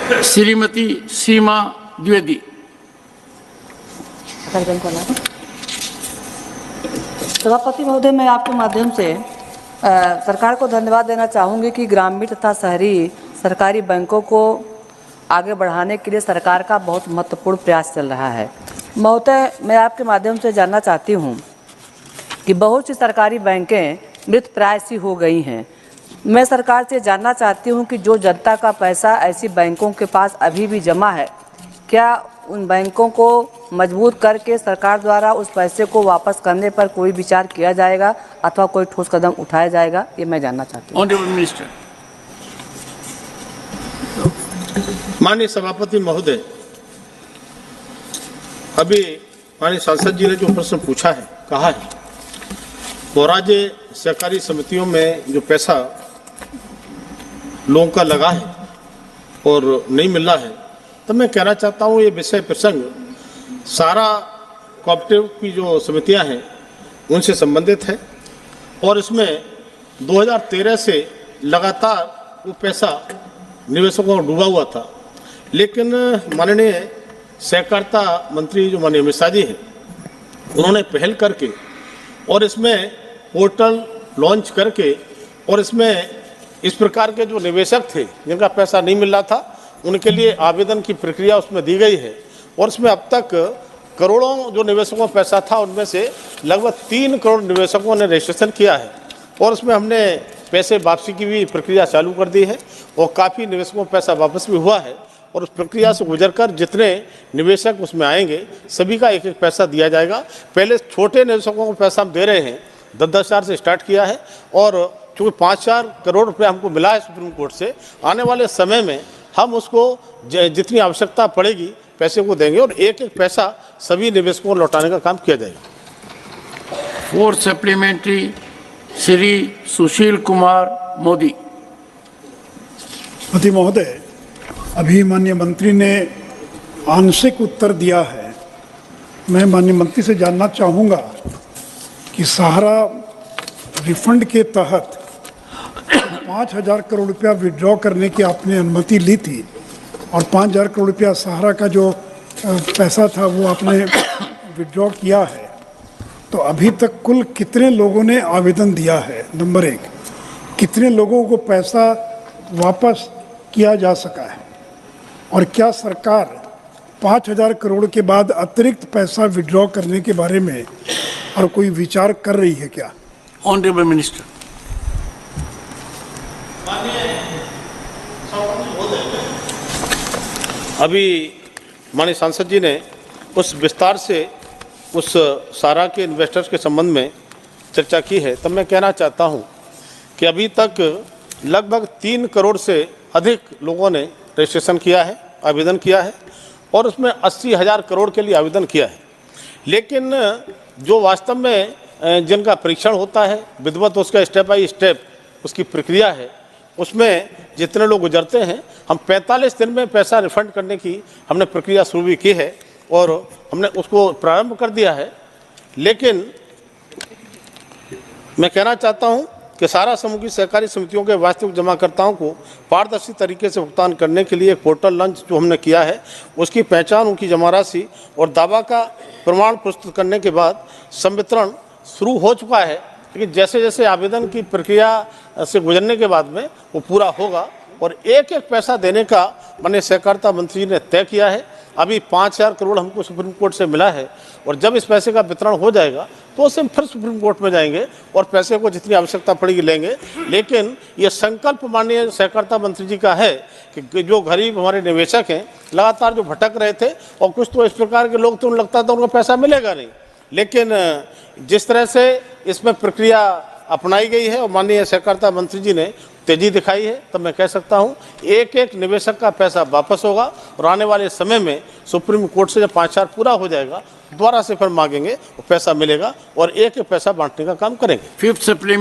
श्रीमती सीमा द्विवेदी। सभापति महोदय, मैं आपके माध्यम से सरकार को धन्यवाद देना चाहूँगी कि ग्रामीण तथा शहरी सरकारी बैंकों को आगे बढ़ाने के लिए सरकार का बहुत महत्वपूर्ण प्रयास चल रहा है। महोदय, मैं आपके माध्यम से जानना चाहती हूँ कि बहुत सी सरकारी बैंकें मृतप्राय सी हो गई हैं। मैं सरकार से जानना चाहती हूँ कि जो जनता का पैसा ऐसी बैंकों के पास अभी भी जमा है, क्या उन बैंकों को मजबूत करके सरकार द्वारा उस पैसे को वापस करने पर कोई विचार किया जाएगा अथवा कोई ठोस कदम उठाया जाएगा, ये मैं जानना चाहती हूँ। Honourable minister. माननीय सभापति महोदय, अभी माननीय सांसद जी ने जो प्रश्न पूछा है, कहा है वो राज्य सहकारी समितियों में जो पैसा लोगों का लगा है और नहीं मिल रहा है, तो मैं कहना चाहता हूँ ये विषय प्रसंग सारा कोऑपरेटिव की जो समितियां हैं उनसे संबंधित है और इसमें 2013 से लगातार वो पैसा निवेशकों को डूबा हुआ था। लेकिन माननीय सहकारिता मंत्री जो माननीय अमित शाह जी हैं, उन्होंने पहल करके और इसमें पोर्टल लॉन्च करके और इसमें इस प्रकार के जो निवेशक थे जिनका पैसा नहीं मिल रहा था, उनके लिए आवेदन की प्रक्रिया उसमें दी गई है और इसमें अब तक करोड़ों जो निवेशकों का पैसा था उनमें से लगभग 3 करोड़ निवेशकों ने रजिस्ट्रेशन किया है और उसमें हमने पैसे वापसी की भी प्रक्रिया चालू कर दी है और काफ़ी निवेशकों को पैसा वापस भी हुआ है और उस प्रक्रिया से गुजरकर जितने निवेशक उसमें आएंगे सभी का एक एक पैसा दिया जाएगा। पहले छोटे निवेशकों को पैसा हम दे रहे हैं, 10-10 हज़ार से स्टार्ट किया है और चूँकि 5-4 करोड़ रुपये हमको मिला है सुप्रीम कोर्ट से, आने वाले समय में हम उसको जितनी आवश्यकता पड़ेगी पैसे को देंगे और एक एक पैसा सभी निवेशकों को लौटाने का काम किया जाएगा। 4 सप्लीमेंट्री श्री सुशील कुमार मोदी। पति महोदय, अभी माननीय मंत्री ने आंशिक उत्तर दिया है। मैं माननीय मंत्री से जानना चाहूँगा कि सहारा रिफंड के तहत 5,000 करोड़ रुपया विड्रॉ करने की आपने अनुमति ली थी और 5,000 करोड़ रुपया सहारा का जो पैसा था वो आपने विड्रॉ किया है, तो अभी तक कुल कितने लोगों ने आवेदन दिया है? नंबर 1, कितने लोगों को पैसा वापस किया जा सका है और क्या सरकार 5,000 करोड़ के बाद अतिरिक्त पैसा विड्रॉ करने के बारे में और कोई विचार कर रही है क्या? Honourable minister. अभी माननीय सांसद जी ने उस विस्तार से उस सारा के इन्वेस्टर्स के संबंध में चर्चा की है, तब मैं कहना चाहता हूं कि अभी तक लगभग 3 करोड़ से अधिक लोगों ने रजिस्ट्रेशन किया है, आवेदन किया है और उसमें 80,000 करोड़ के लिए आवेदन किया है। लेकिन जो वास्तव में जिनका परीक्षण होता है विधिवत, उसका स्टेप बाई स्टेप उसकी प्रक्रिया है, उसमें जितने लोग गुजरते हैं, हम 45 दिन में पैसा रिफंड करने की हमने प्रक्रिया शुरू भी की है और हमने उसको प्रारंभ कर दिया है। लेकिन मैं कहना चाहता हूं कि सारा समूह की सहकारी समितियों के वास्तविक जमाकर्ताओं को पारदर्शी तरीके से भुगतान करने के लिए एक पोर्टल लॉन्च जो हमने किया है, उसकी पहचान, उनकी जमा राशि और दावा का प्रमाण प्रस्तुत करने के बाद संवितरण शुरू हो चुका है। लेकिन जैसे जैसे आवेदन की प्रक्रिया से गुजरने के बाद में वो पूरा होगा और एक एक पैसा देने का माननीय सहकारिता मंत्री ने तय किया है। अभी 5,000 करोड़ हमको सुप्रीम कोर्ट से मिला है और जब इस पैसे का वितरण हो जाएगा तो उससे हम फिर सुप्रीम कोर्ट में जाएंगे और पैसे को जितनी आवश्यकता पड़ेगी लेंगे। लेकिन ये संकल्प माननीय सहकारिता मंत्री जी का है कि जो गरीब हमारे निवेशक हैं, लगातार जो भटक रहे थे और कुछ तो इस प्रकार के लोग तो उन्हें लगता था उनको पैसा मिलेगा नहीं, लेकिन जिस तरह से इसमें प्रक्रिया अपनाई गई है और माननीय सहकारिता मंत्री जी ने तेजी दिखाई है, तब मैं कह सकता हूं एक एक निवेशक का पैसा वापस होगा और आने वाले समय में सुप्रीम कोर्ट से जब 5,000 पूरा हो जाएगा दोबारा से फिर मांगेंगे, वो पैसा मिलेगा और एक एक पैसा बांटने का काम करेंगे। 5th supplementary